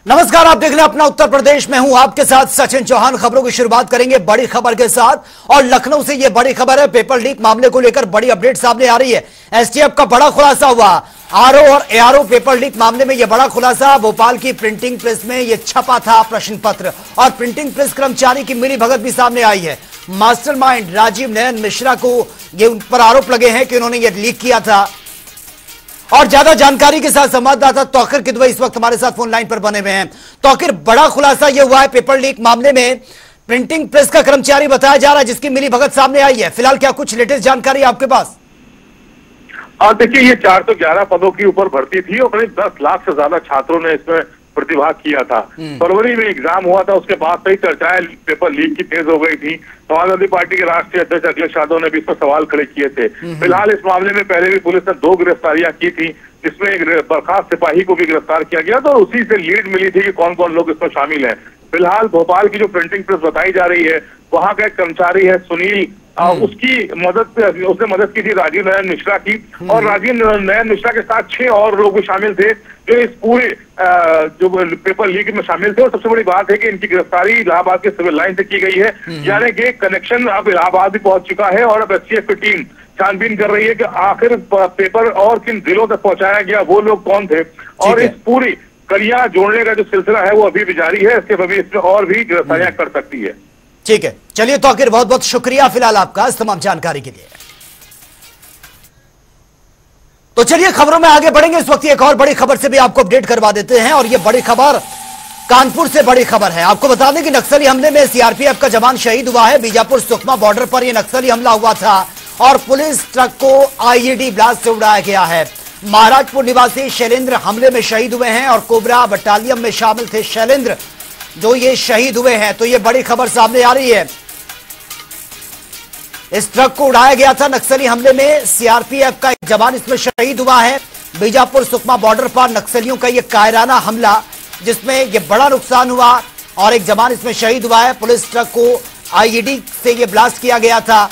नमस्कार, आप देख रहे हैं अपना उत्तर प्रदेश में हूं आपके साथ सचिन चौहान। खबरों की शुरुआत करेंगे बड़ी खबर के साथ और लखनऊ से यह बड़ी खबर है। पेपर लीक मामले को लेकर बड़ी अपडेट सामने आ रही है। एसटीएफ का बड़ा खुलासा हुआ। आरओ और एआरओ पेपर लीक मामले में यह बड़ा खुलासा। भोपाल की प्रिंटिंग प्रेस में यह छपा था प्रश्न पत्र और प्रिंटिंग प्रेस कर्मचारी की मिली भगत भी सामने आई है। मास्टरमाइंड राजीव नयन मिश्रा को ये उन पर आरोप लगे हैं कि उन्होंने यह लीक किया था। और ज्यादा जानकारी के साथ संवाददाता तौकीर किदवई इस वक्त हमारे साथ फोन लाइन पर बने हुए हैं। तौकीर, बड़ा खुलासा यह हुआ है पेपर लीक मामले में। प्रिंटिंग प्रेस का कर्मचारी बताया जा रहा है जिसकी मिली भगत सामने आई है। फिलहाल क्या कुछ लेटेस्ट जानकारी आपके पास? देखिए, ये 411 पदों के ऊपर भर्ती थी और करीब 10 लाख से ज्यादा छात्रों ने इसमें प्रतिभाग किया था। फरवरी में एग्जाम हुआ था, उसके बाद से ही चर्चाएं पेपर लीक की तेज हो गई थी। समाजवादी पार्टी के राष्ट्रीय अध्यक्ष अखिलेश यादव ने भी इस पर सवाल खड़े किए थे। फिलहाल इस मामले में पहले भी पुलिस ने 2 गिरफ्तारियां की थी, जिसमें एक बर्खास्त सिपाही को भी गिरफ्तार किया गया था और उसी से लीड मिली थी कि कौन कौन लोग इसमें शामिल हैं। फिलहाल भोपाल की जो प्रिंटिंग प्रेस बताई जा रही है, वहां का एक कर्मचारी है सुनील, उसने मदद की थी राजीव नयन मिश्रा की, और राजीव नयन मिश्रा के साथ 6 और लोग भी शामिल थे जो इस पूरे जो पेपर लीक में शामिल थे। और सबसे बड़ी बात है कि इनकी गिरफ्तारी इलाहाबाद के सिविल लाइन से की गई है, यानी कि कनेक्शन अब इलाहाबाद भी पहुंच चुका है। और अब एसटीएफ की टीम छानबीन कर रही है कि आखिर पेपर और किन जिलों तक पहुंचाया गया, वो लोग कौन थे। और इस पूरी कड़ियां जोड़ने का जो सिलसिला है वो अभी भी जारी है। इसमें और भी गिरफ्तारियां कर सकती है। ठीक है, चलिए तौकीर, बहुत बहुत शुक्रिया फिलहाल आपका इस तमाम जानकारी के लिए। तो चलिए खबरों में आगे बढ़ेंगे। इस वक्त एक और बड़ी खबर से भी आपको अपडेट करवा देते हैं और यह बड़ी खबर कानपुर से बड़ी खबर है। आपको बता दें कि नक्सली हमले में सीआरपीएफ का जवान शहीद हुआ है। बीजापुर सुकमा बॉर्डर पर यह नक्सली हमला हुआ था और पुलिस ट्रक को आईईडी ब्लास्ट से उड़ाया गया है। महाराजपुर निवासी शैलेंद्र हमले में शहीद हुए हैं और कोबरा बटालियन में शामिल थे शैलेंद्र, जो ये शहीद हुए हैं। तो ये बड़ी खबर सामने आ रही है। इस ट्रक को उड़ाया गया था नक्सली हमले में। सीआरपीएफ का एक जवान इसमें शहीद हुआ है। बीजापुर सुकमा बॉर्डर पर नक्सलियों का यह कायराना हमला, जिसमें यह बड़ा नुकसान हुआ और एक जवान इसमें शहीद हुआ है। पुलिस ट्रक को आईईडी से यह ब्लास्ट किया गया था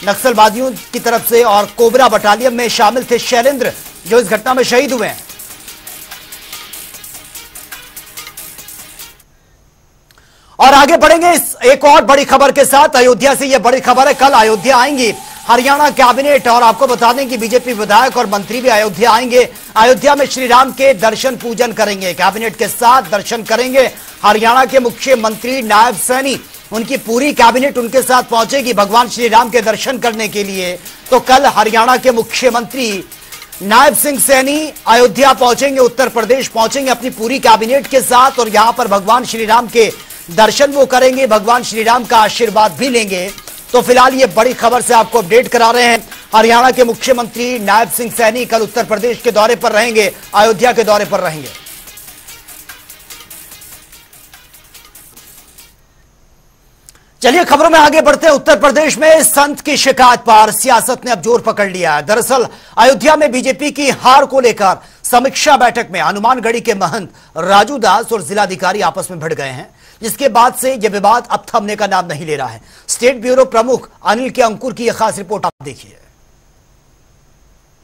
नक्सलवादियों की तरफ से और कोबरा बटालियन में शामिल थे शैलेंद्र, जो इस घटना में शहीद हुए हैं। और आगे बढ़ेंगे इस एक और बड़ी खबर के साथ। अयोध्या से यह बड़ी खबर है। कल अयोध्या आएंगी हरियाणा कैबिनेट और आपको बता दें कि बीजेपी विधायक और मंत्री भी अयोध्या आएंगे। अयोध्या में श्री राम के दर्शन पूजन करेंगे, कैबिनेट के साथ दर्शन करेंगे। हरियाणा के मुख्यमंत्री नायब सैनी, उनकी पूरी कैबिनेट उनके साथ पहुंचेगी भगवान श्री राम के दर्शन करने के लिए। तो कल हरियाणा के मुख्यमंत्री नायब सिंह सैनी अयोध्या पहुंचेंगे, उत्तर प्रदेश पहुंचेंगे अपनी पूरी कैबिनेट के साथ और यहां पर भगवान श्री राम के दर्शन वो करेंगे, भगवान श्री राम का आशीर्वाद भी लेंगे। तो फिलहाल ये बड़ी खबर से आपको अपडेट करा रहे हैं। हरियाणा के मुख्यमंत्री नायब सिंह सैनी कल उत्तर प्रदेश के दौरे पर रहेंगे, अयोध्या के दौरे पर रहेंगे। चलिए खबरों में आगे बढ़ते हैं। उत्तर प्रदेश में संत की शिकायत पर सियासत ने अब जोर पकड़ लिया है। दरअसल अयोध्या में बीजेपी की हार को लेकर समीक्षा बैठक में हनुमानगढ़ी के महंत राजू दास और जिलाधिकारी आपस में भिड़ गए हैं, जिसके बाद से यह विवाद अब थमने का नाम नहीं ले रहा है। स्टेट ब्यूरो प्रमुख अनिल के अंकुर की यह खास रिपोर्ट आप देखिए।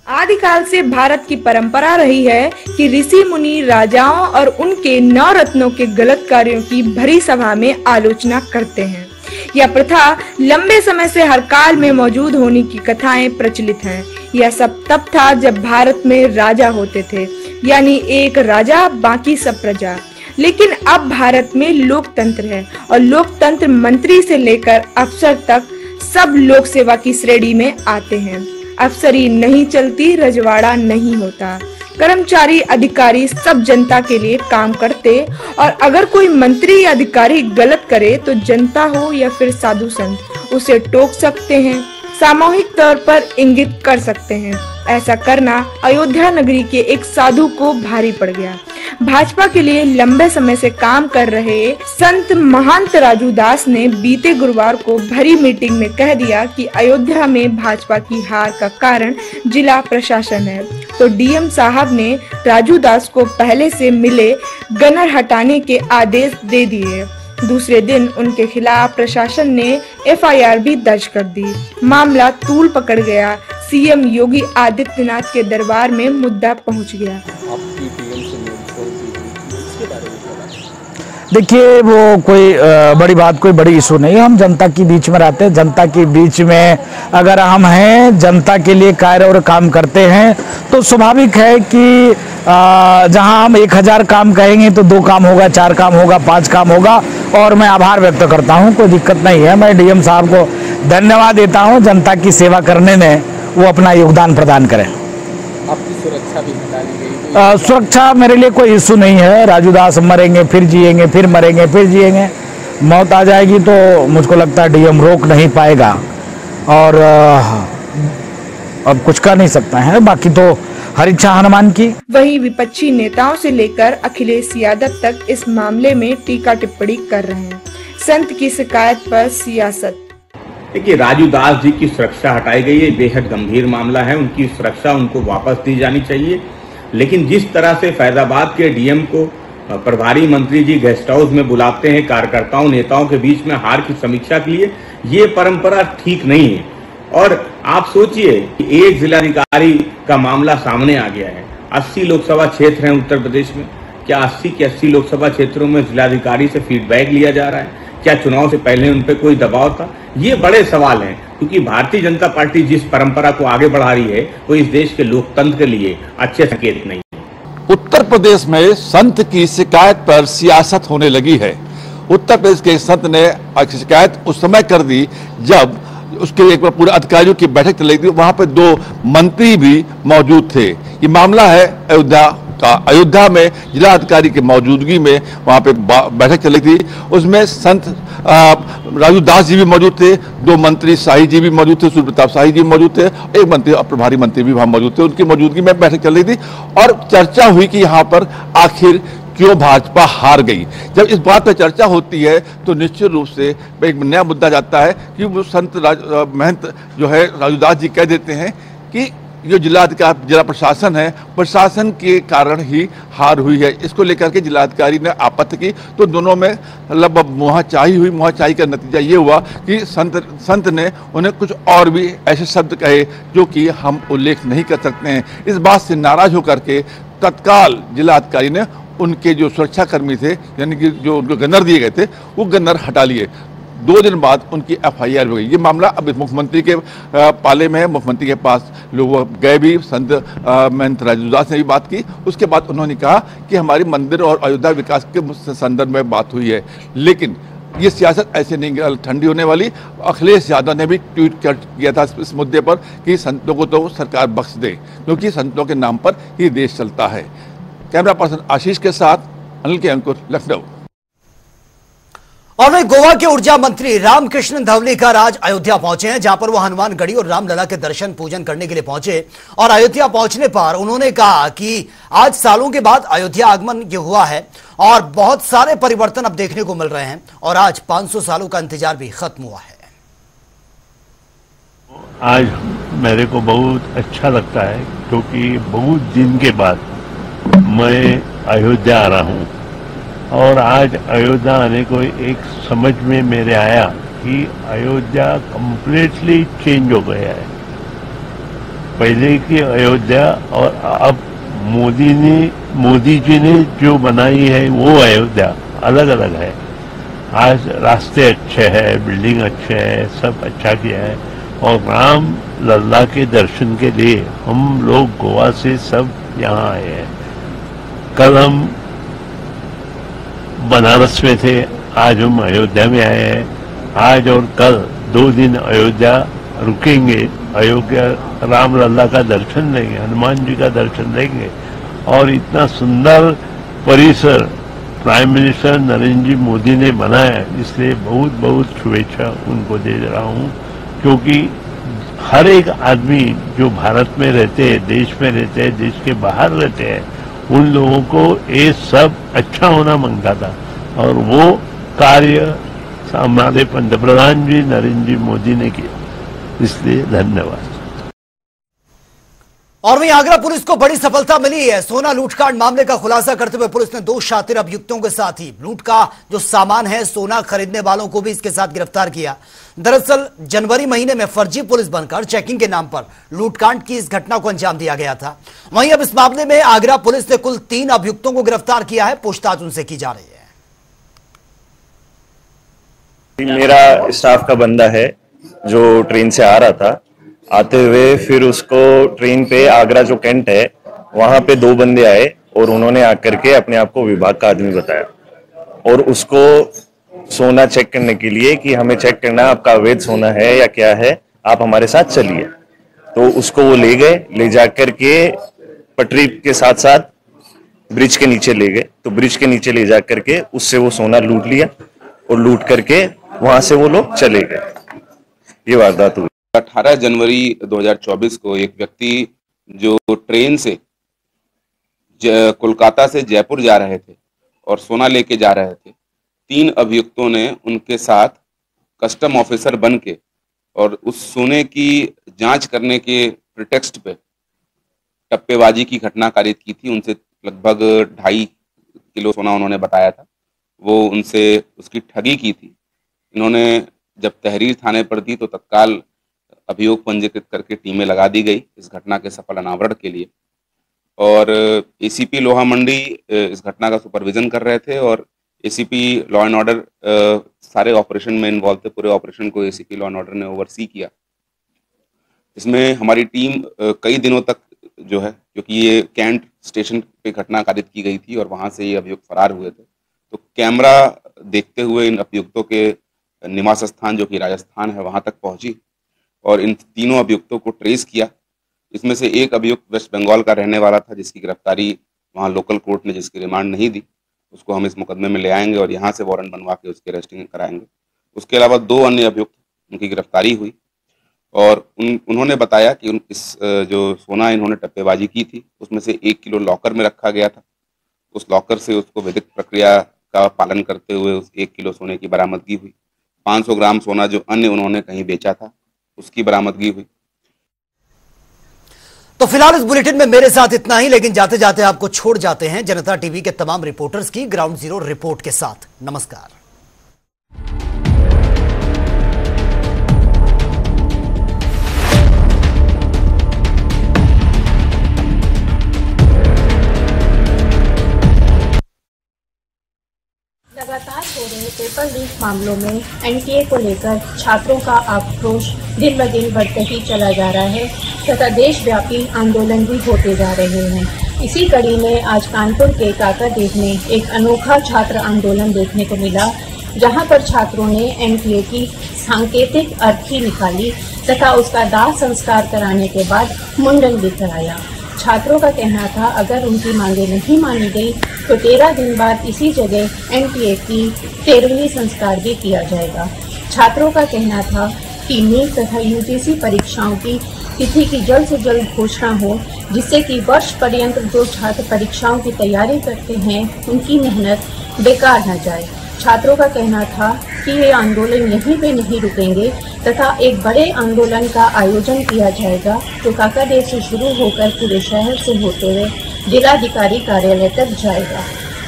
आदिकाल से भारत की परंपरा रही है कि ऋषि मुनि राजाओं और उनके 9 रत्नों के गलत कार्यों की भरी सभा में आलोचना करते हैं। यह प्रथा लंबे समय से हर काल में मौजूद होने की कथाएं प्रचलित हैं। यह सब तब था जब भारत में राजा होते थे, यानी एक राजा बाकी सब प्रजा। लेकिन अब भारत में लोकतंत्र है और लोकतंत्र मंत्री से लेकर अफसर तक सब लोक सेवा की श्रेणी में आते हैं। अफसरी नहीं चलती, रजवाड़ा नहीं होता। कर्मचारी अधिकारी सब जनता के लिए काम करते और अगर कोई मंत्री या अधिकारी गलत करे तो जनता हो या फिर साधु संत उसे टोक सकते हैं, सामूहिक तौर पर इंगित कर सकते हैं। ऐसा करना अयोध्या नगरी के एक साधु को भारी पड़ गया। भाजपा के लिए लंबे समय से काम कर रहे संत महंत राजू दास ने बीते गुरुवार को भरी मीटिंग में कह दिया कि अयोध्या में भाजपा की हार का कारण जिला प्रशासन है। तो डीएम साहब ने राजू दास को पहले से मिले गनर हटाने के आदेश दे दिए। दूसरे दिन उनके खिलाफ प्रशासन ने एफआईआर भी दर्ज कर दी। मामला तूल पकड़ गया। सीएम योगी आदित्यनाथ के दरबार में मुद्दा पहुंच गया। आपकी डीएम से मेल इसके बारे में देखिए, वो कोई बड़ी बात, कोई बड़ी इशू नहीं है। हम जनता के बीच में रहते हैं, जनता के बीच में अगर हम हैं, जनता के लिए कार्य और काम करते हैं, तो स्वाभाविक है कि जहां हम 1000 काम कहेंगे तो 2 काम होगा, 4 काम होगा, 5 काम होगा। और मैं आभार व्यक्त करता हूं, कोई दिक्कत नहीं है। मैं डीएम साहब को धन्यवाद देता हूं, जनता की सेवा करने में वो अपना योगदान प्रदान करें। आपकी सुरक्षा भी हटा ली गई? सुरक्षा मेरे लिए कोई इशू नहीं है। राजू दास मरेंगे फिर जिएंगे, फिर मरेंगे फिर जिएंगे। मौत आ जाएगी तो मुझको लगता है डीएम रोक नहीं पाएगा और अब कुछ कर नहीं सकता है। बाकी तो हर इच्छा हनुमान की। वहीं विपक्षी नेताओं से लेकर अखिलेश यादव तक इस मामले में टीका टिप्पणी कर रहे हैं। संत की शिकायत पर सियासत। देखिए, राजू दास जी की सुरक्षा हटाई गई है, बेहद गंभीर मामला है। उनकी सुरक्षा उनको वापस दी जानी चाहिए। लेकिन जिस तरह से फैजाबाद के डीएम को प्रभारी मंत्री जी गेस्ट हाउस में बुलाते हैं कार्यकर्ताओं नेताओं के बीच में हार की समीक्षा के लिए, ये परंपरा ठीक नहीं है। और आप सोचिए कि एक जिलाधिकारी का मामला सामने आ गया है। 80 लोकसभा क्षेत्र हैं उत्तर प्रदेश में। क्या 80 के 80 लोकसभा क्षेत्रों में जिलाधिकारी से फीडबैक लिया जा रहा है? क्या चुनाव से पहले उन पर कोई दबाव था? ये बड़े सवाल हैं, क्योंकि भारतीय जनता पार्टी जिस परंपरा को आगे बढ़ा रही है वो इस देश के लोकतंत्र के लिए अच्छे संकेत नहीं है। उत्तर प्रदेश में संत की शिकायत पर सियासत होने लगी है। उत्तर प्रदेश के संत ने शिकायत उस समय कर दी जब उसके एक बार पूरे अधिकारियों की बैठक चल रही थी। वहां पर 2 मंत्री भी मौजूद थे। ये मामला है अयोध्या का। अयोध्या में जिलाधिकारी की मौजूदगी में वहां पे बैठक चल रही थी। उसमें संत राजू दास जी भी मौजूद थे, 2 मंत्री शाही जी भी मौजूद थे, सूर्य प्रताप शाही जी मौजूद थे, एक मंत्री प्रभारी मंत्री भी वहां मौजूद थे। उनकी मौजूदगी में बैठक चल रही थी और चर्चा हुई कि यहाँ पर आखिर क्यों भाजपा हार गई। जब इस बात पर चर्चा होती है तो निश्चित रूप से एक नया मुद्दा जाता है कि वो संत महंत जो है राजू दास जी कह देते हैं कि जो जिला प्रशासन है, प्रशासन के कारण ही हार हुई है। इसको लेकर के जिलाधिकारी ने आपत्ति की तो दोनों में मतलब मुहाचाही हुई। मुहाचाही का नतीजा ये हुआ कि संत ने उन्हें कुछ और भी ऐसे शब्द कहे जो कि हम उल्लेख नहीं कर सकते हैं। इस बात से नाराज होकर के तत्काल जिलाधिकारी ने उनके जो सुरक्षाकर्मी थे, यानी कि जो उनको गन्नर दिए गए थे, वो गन्नर हटा लिए। 2 दिन बाद उनकी FIR हो गई। ये मामला अब मुख्यमंत्री के पाले में है। मुख्यमंत्री के पास लोग गए भी, संत महंत राजू दास ने भी बात की। उसके बाद उन्होंने कहा कि हमारी मंदिर और अयोध्या विकास के संदर्भ में बात हुई है। लेकिन ये सियासत ऐसे नहीं ठंडी होने वाली। अखिलेश यादव ने भी ट्वीट किया था इस मुद्दे पर कि संतों को तो सरकार बख्श दे, क्योंकि संतों के नाम पर ही देश चलता है। कैमरा पर्सन आशीष के साथ अनिल के अंकुर, लखनऊ। और वहीं गोवा के ऊर्जा मंत्री रामकृष्ण धवलीकर आज अयोध्या पहुंचे हैं, जहां पर वो हनुमानगढ़ी और रामलला के दर्शन पूजन करने के लिए पहुंचे। और अयोध्या पहुंचने पर उन्होंने कहा कि आज सालों के बाद अयोध्या आगमन ये हुआ है और बहुत सारे परिवर्तन अब देखने को मिल रहे हैं और आज 500 सालों का इंतजार भी खत्म हुआ है। आज मेरे को बहुत अच्छा लगता है क्योंकि बहुत दिन के बाद मैं अयोध्या आ रहा हूँ और आज अयोध्या आने को एक समझ में मेरे आया कि अयोध्या कंप्लीटली चेंज हो गया है। पहले की अयोध्या और अब मोदी जी ने जो बनाई है वो अयोध्या अलग अलग है। आज रास्ते अच्छे हैं, बिल्डिंग अच्छे हैं, सब अच्छा किया है और राम लल्ला के दर्शन के लिए हम लोग गोवा से सब यहाँ आए हैं। कल हम बनारस में थे, आज हम अयोध्या में आए हैं। आज और कल 2 दिन अयोध्या रुकेंगे, अयोध्या राम लल्ला का दर्शन लेंगे, हनुमान जी का दर्शन लेंगे और इतना सुंदर परिसर प्राइम मिनिस्टर नरेंद्र जी मोदी ने बनाया, इसलिए बहुत बहुत शुभेच्छा उनको दे रहा हूँ। क्योंकि हर एक आदमी जो भारत में रहते हैं, देश में रहते हैं, देश के बाहर रहते हैं, उन लोगों को ये सब अच्छा होना मांगता था और वो कार्य हमारे पंतप्रधान जी नरेंद्र जी मोदी ने किया, इसलिए धन्यवाद। और वहीं आगरा पुलिस को बड़ी सफलता मिली है। सोना लूटकांड मामले का खुलासा करते हुए पुलिस ने 2 शातिर अभियुक्तों के साथ ही लूट का जो सामान है, सोना खरीदने वालों को भी इसके साथ गिरफ्तार किया। दरअसल जनवरी महीने में फर्जी पुलिस बनकर चेकिंग के नाम पर लूटकांड की इस घटना को अंजाम दिया गया था। वहीं अब इस मामले में आगरा पुलिस ने कुल 3 अभियुक्तों को गिरफ्तार किया है। पूछताछ उनसे की जा रही है। मेरा स्टाफ का बंदा है जो ट्रेन से आ रहा था, आते हुए फिर उसको ट्रेन पे आगरा जो कैंट है वहां पे 2 बंदे आए और उन्होंने आकर के अपने आप को विभाग का आदमी बताया और उसको सोना चेक करने के लिए कि हमें चेक करना आपका अवैध सोना है या क्या है, आप हमारे साथ चलिए। तो उसको वो ले गए, ले जाकर के पटरी के साथ साथ ब्रिज के नीचे ले गए। तो ब्रिज के नीचे ले जाकर के उससे वो सोना लूट लिया और लूट करके वहां से वो लोग चले गए। ये वारदात हुई। 18 जनवरी 2024 को एक व्यक्ति जो ट्रेन से कोलकाता से जयपुर जा रहे थे और सोना लेके जा रहे थे, 3 अभियुक्तों ने उनके साथ कस्टम ऑफिसर बन के और उस सोने की जांच करने के प्रिटेक्स्ट पे टप्पेबाजी की घटना कारित की थी। उनसे लगभग 2.5 किलो सोना उन्होंने बताया था, वो उनसे उसकी ठगी की थी। इन्होंने जब तहरीर थाने पर दी तो तत्काल अभियोग पंजीकृत करके टीमें लगा दी गई इस घटना के सफल अनावरण के लिए और एसीपी लोहा मंडी इस घटना का सुपरविजन कर रहे थे और एसीपी लॉ एंड ऑर्डर सारे ऑपरेशन में इन्वॉल्व थे। पूरे ऑपरेशन को एसीपी लॉ एंड ऑर्डर ने ओवरसी किया। इसमें हमारी टीम कई दिनों तक जो है, क्योंकि ये कैंट स्टेशन पे घटना कारित की गई थी और वहां से ये अभियुक्त फरार हुए थे, तो कैमरा देखते हुए इन अभियुक्तों के निवास स्थान जो कि राजस्थान है वहां तक पहुंची और इन तीनों अभियुक्तों को ट्रेस किया। इसमें से एक अभियुक्त वेस्ट बंगाल का रहने वाला था जिसकी गिरफ्तारी वहां लोकल कोर्ट ने जिसकी रिमांड नहीं दी, उसको हम इस मुकदमे में ले आएंगे और यहाँ से वारंट बनवा के उसकी अरेस्टिंग कराएंगे। उसके अलावा 2 अन्य अभियुक्त उनकी गिरफ्तारी हुई और उन्होंने बताया कि इस जो सोना इन्होंने टप्पेबाजी की थी उसमें से 1 किलो लॉकर में रखा गया था। उस लॉकर से उसको विधिक प्रक्रिया का पालन करते हुए उस 1 किलो सोने की बरामदगी हुई। 500 ग्राम सोना जो अन्य उन्होंने कहीं बेचा था उसकी बरामदगी हुई। तो फिलहाल इस बुलेटिन में मेरे साथ इतना ही, लेकिन जाते जाते आपको छोड़ जाते हैं जनता टीवी के तमाम रिपोर्टर्स की ग्राउंड जीरो रिपोर्ट के साथ। नमस्कार। लगातार हो रहे पेपर लीक मामलों में एनटीए को लेकर छात्रों का आक्रोश दिन ब दिन बढ़ते ही चला जा रहा है तथा देशव्यापी आंदोलन भी होते जा रहे हैं। इसी कड़ी में आज कानपुर के काकादेव में एक अनोखा छात्र आंदोलन देखने को मिला, जहां पर छात्रों ने एनटीए की सांकेतिक अर्थी निकाली तथा उसका दाह संस्कार कराने के बाद मुंडन भी कराया। छात्रों का कहना था अगर उनकी मांगे नहीं मानी गई तो 13 दिन बाद इसी जगह एनटीए की 13वीं संस्कार भी किया जाएगा। छात्रों का कहना था कि नीट तथा यूजीसी परीक्षाओं की तिथि की जल्द से जल्द घोषणा हो, जिससे कि वर्ष पर्यंत जो छात्र परीक्षाओं की तैयारी करते हैं उनकी मेहनत बेकार न जाए। छात्रों का कहना था कि ये आंदोलन यहीं पे नहीं रुकेंगे तथा एक बड़े आंदोलन का आयोजन किया जाएगा जो काकादेव से शुरू होकर पूरे शहर से होते हुए जिलाधिकारी कार्यालय तक जाएगा।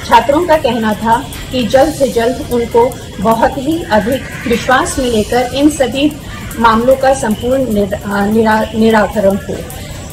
छात्रों का कहना था कि जल्द से जल्द उनको बहुत ही अधिक विश्वास में लेकर इन सभी मामलों का संपूर्ण निराकरण हो।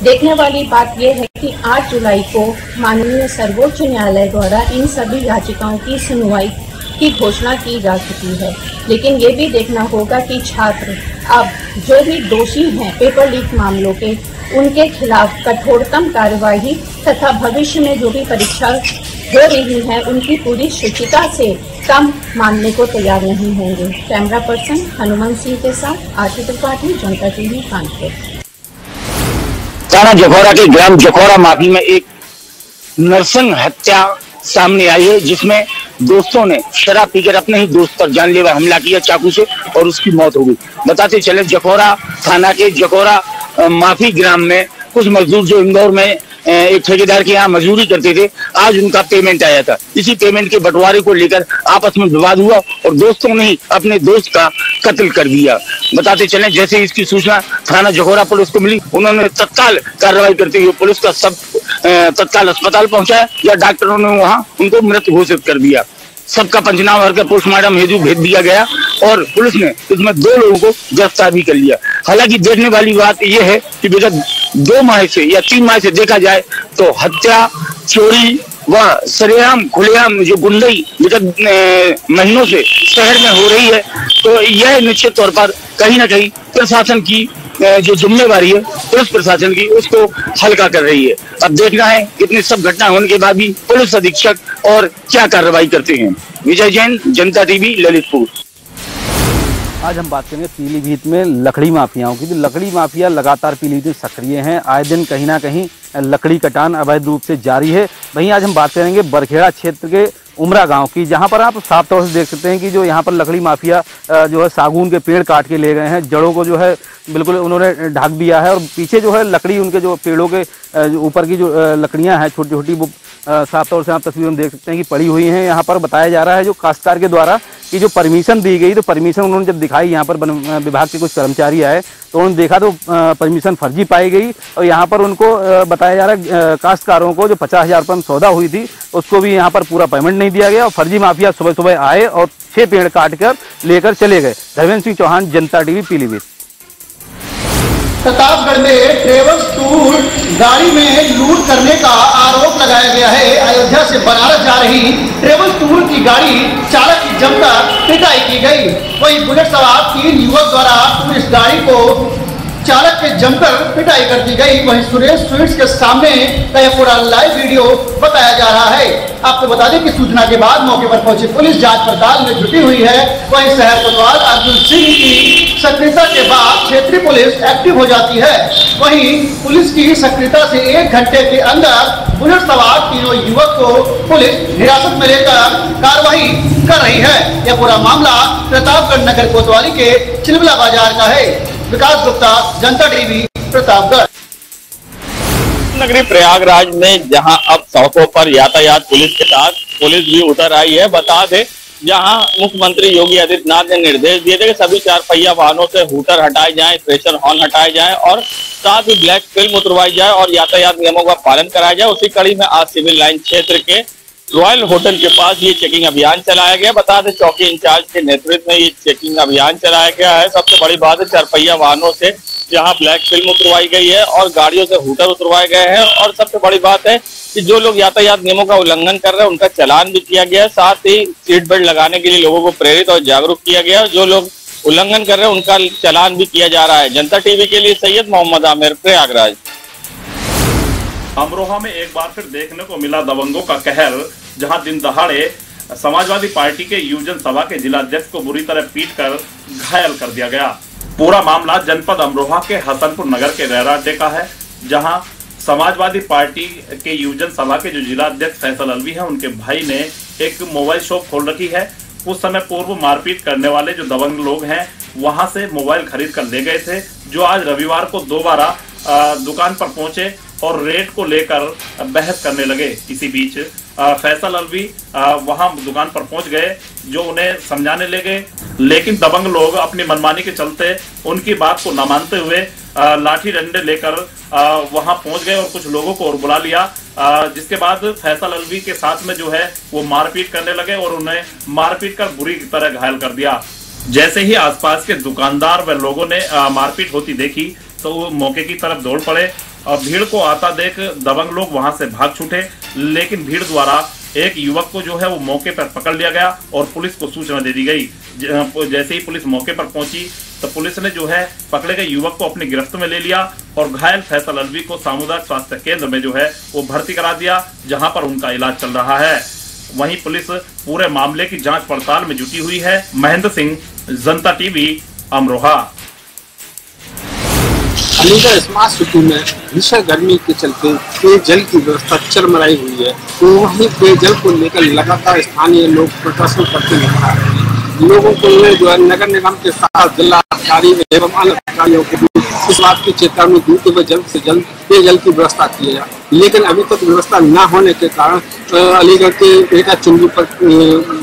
देखने वाली बात यह है कि 8 जुलाई को माननीय सर्वोच्च न्यायालय द्वारा इन सभी याचिकाओं की सुनवाई की घोषणा की जा चुकी है, लेकिन ये भी देखना होगा कि छात्र अब जो भी दोषी हैं पेपर लीक मामलों के, उनके खिलाफ कठोरतम कार्यवाही तथा भविष्य में जो भी परीक्षा हो रही है उनकी पूरी शुचिता से कम मानने को तैयार नहीं होंगे। कैमरा पर्सन हनुमान सिंह के साथ आरती त्रिपाठी, जनता टीवी, कानपुर। थाना जखौरा के ग्राम जखौरा माफी में एक नरसंग हत्या सामने आई है, जिसमें दोस्तों ने शराब पीकर अपने ही दोस्त पर जानलेवा हमला किया चाकू से और उसकी मौत हो गई। बताते चले जखौरा थाना के जखौरा माफी ग्राम में कुछ मजदूर जो इंदौर में एक ठेकेदार के यहाँ मजदूरी करते थे, आज उनका पेमेंट आया था। इसी पेमेंट के बंटवारे को लेकर आपस में विवाद हुआ और दोस्तों ने ही अपने दोस्त का कत्ल कर दिया। बताते चले जैसे इसकी सूचना थाना जखौरा पुलिस को मिली, उन्होंने तत्काल कार्रवाई करते हुए पुलिस का सब तत्काल अस्पताल पहुंचाया या डॉक्टरों ने वहां उनको मृत घोषित कर दिया। सबका पंचनामा करके पोस्टमार्टम हेतु भेज दिया गया और पुलिस ने इसमें 2 लोगों को गिरफ्तार भी कर लिया। हालांकि देखने वाली बात यह है कि विगत 2 माह से या 3 माह से देखा जाए तो हत्या, चोरी वह सरेआम खुलेआम जो गुंडई विगत महीनों से शहर में हो रही है, तो यह निश्चित तौर पर कहीं ना कहीं प्रशासन की जो जिम्मेवारी है पुलिस प्रशासन की, उसको हल्का कर रही है। अब देखना है कितनी सब घटना होने के बाद भी पुलिस अधीक्षक और क्या कार्रवाई करते हैं। विजय जैन, जनता टीवी, ललितपुर। आज हम बात करेंगे पीलीभीत में लकड़ी माफियाओं की। तो लकड़ी माफिया लगातार पीलीभीत में सक्रिय हैं, आए दिन कहीं ना कहीं लकड़ी कटान अवैध रूप से जारी है। वहीं आज हम बात करेंगे बरखेड़ा क्षेत्र के उमरा गांव की, जहां पर आप साफ तौर से देख सकते हैं कि जो यहां पर लकड़ी माफिया जो है सागून के पेड़ काट के ले गए हैं, जड़ों को जो है बिल्कुल उन्होंने ढक दिया है, और पीछे जो है लकड़ी उनके जो पेड़ों के ऊपर की जो लकड़ियां हैं छोटी छोटी, वो साफ तौर से आप तस्वीर में देख सकते हैं कि पड़ी हुई हैं। यहाँ पर बताया जा रहा है जो काश्तकार के द्वारा कि जो परमिशन दी गई, तो परमिशन उन्होंने जब दिखाई, यहाँ पर वन विभाग के कुछ कर्मचारी आए तो उन्होंने देखा तो परमिशन फर्जी पाई गई, और यहाँ पर उनको बताया जा रहा है काश्तकारों को जो 50,000 रुपये में सौदा हुई थी उसको भी यहाँ पर पूरा पेमेंट नहीं दिया गया, और फर्जी माफिया सुबह सुबह आए और 6 पेड़ काट कर लेकर चले गए। धर्मेंद्र सिंह चौहान, जनता टीवी, पीलीभीत। प्रतापगढ़ में ट्रेवल्स टूर गाड़ी में लूट करने का आरोप लगाया गया है। अयोध्या से बनारस जा रही ट्रेवल्स टूर की गाड़ी चालक की जमकर पिटाई की गई। वहीं बुलेट सवार 3 युवक द्वारा टूरिस्ट गाड़ी को चालक के जमकर पिटाई कर दी गई। वहीं सुरेश स्वीट्स के सामने का यह पूरा लाइव वीडियो बताया जा रहा है। आपको बता दें कि सूचना के बाद मौके पर पहुंची पुलिस जांच पड़ताल में जुटी हुई है। वहीं शहर कोतवाल अर्जुन सिंह की सक्रियता के बाद क्षेत्रीय पुलिस एक्टिव हो जाती है। वहीं पुलिस की सक्रियता से 1 घंटे के अंदर बुलेट सवार 3 युवक को पुलिस हिरासत में लेकर कार्रवाई कर रही है। यह पूरा मामला प्रतापगढ़ नगर कोतवाली के चिलबला बाजार का है। विकास गुप्ता, जनता टीवी, प्रतापगढ़। नगरी प्रयागराज में जहां अब सड़कों पर यातायात पुलिस के साथ पुलिस भी उतर आई है। बता दें, जहां मुख्यमंत्री योगी आदित्यनाथ ने निर्देश दिए थे कि सभी 4 पहिया वाहनों से हूटर हटाए जाएं, प्रेशर हॉर्न हटाए जाएं और साथ ही ब्लैक फिल्म उतरवाई जाए और यातायात नियमों का पालन कराया जाए। उसी कड़ी में आज सिविल लाइन क्षेत्र के रॉयल होटल के पास ये चेकिंग अभियान चलाया गया। बता दें, चौकी इंचार्ज के नेतृत्व में ये चेकिंग अभियान चलाया गया है। सबसे बड़ी बात है, 4 पहिया वाहनों से यहाँ ब्लैक फिल्म उतरवाई गई है और गाड़ियों से हूटर उतरवाए गए हैं। और सबसे बड़ी बात है कि जो लोग यातायात नियमों का उल्लंघन कर रहे हैं उनका चालान भी किया गया है। साथ ही सीट बेल्ट लगाने के लिए लोगों को प्रेरित और जागरूक किया गया। जो लोग उल्लंघन कर रहे हैं उनका चालान भी किया जा रहा है। जनता टीवी के लिए सैयद मोहम्मद आमिर, प्रयागराज। अमरोहा में एक बार फिर देखने को मिला दबंगों का कहर, जहां दिन दहाड़े समाजवादी पार्टी के युवजन सभा के जिलाध्यक्ष को बुरी तरह पीटकर घायल कर दिया गया। पूरा मामला जनपद अमरोहा के हसनपुर नगर के रेरा अड्डे का है, जहां समाजवादी पार्टी के युवजन सभा के जो जिलाध्यक्ष फैसल अलवी हैं, उनके भाई ने एक मोबाइल शॉप खोल रखी है। कुछ समय पूर्व मारपीट करने वाले जो दबंग लोग हैं वहां से मोबाइल खरीद कर ले गए थे, जो आज रविवार को दोबारा दुकान पर पहुंचे और रेट को लेकर बहस करने लगे। इसी बीच फैसल अलवी वहां दुकान पर पहुंच गए, जो उन्हें समझाने लगे, लेकिन दबंग लोग अपनी मनमानी के चलते उनकी बात को न मानते हुए लाठी डंडे लेकर वहां पहुंच गए और कुछ लोगों को और बुला लिया। जिसके बाद फैसल अलवी के साथ में जो है वो मारपीट करने लगे और उन्हें मारपीट कर बुरी तरह घायल कर दिया। जैसे ही आसपास के दुकानदार व लोगों ने मारपीट होती देखी तो वो मौके की तरफ दौड़ पड़े और भीड़ को आता देख दबंग लोग वहां से भाग छूटे, लेकिन भीड़ द्वारा एक युवक को जो है वो मौके पर पकड़ लिया गया और पुलिस को सूचना दे दी गई। जैसे ही पुलिस मौके पर पहुंची तो पुलिस ने जो है पकड़े गए युवक को अपनी गिरफ्त में ले लिया और घायल फैसल अलवी को सामुदायिक स्वास्थ्य केंद्र में जो है वो भर्ती करा दिया, जहां पर उनका इलाज चल रहा है। वहीं पुलिस पूरे मामले की जांच पड़ताल में जुटी हुई है। महेंद्र सिंह, जनता TV, Amroha. Aligarh smart city में भीषण गर्मी के चलते पेयजल की व्यवस्था चरमराई हुई है, तो वहीं पेयजल को लेकर लगातार स्थानीय लोग प्रदर्शन करते नजर आ रहे हैं। लोगों को जो है नगर निगम के साथ जिलाधिकारी एवं अन्य अधिकारियों को इस बात की चेतावनी दी कि वह जल्द से जल्द पेयजल की व्यवस्था की जाए, लेकिन अभी तक व्यवस्था न होने के कारण अलीगढ़ के एटा चुंगी पर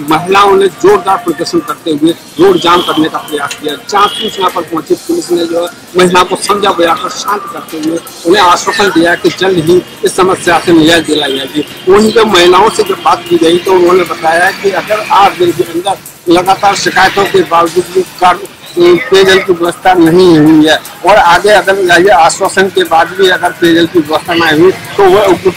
महिलाओं ने जोरदार प्रदर्शन करते हुए रोड जाम करने का प्रयास किया। जहाँ सूचना पर पहुंची पुलिस ने जो है महिला को समझा बुझाकर शांत करते हुए उन्हें आश्वासन दिया कि जल्द ही इस समस्या से निजात दिलाई जाएगी। वहीं जब महिलाओं से जब बात की गई तो उन्होंने बताया कि अगर 8 दिन के अंदर लगातार शिकायतों के बावजूद भी पेयजल की व्यवस्था नहीं हुई है और आगे अगर आश्वासन के बाद भी अगर पेयजल की व्यवस्था नहीं हुई तो वह उग्र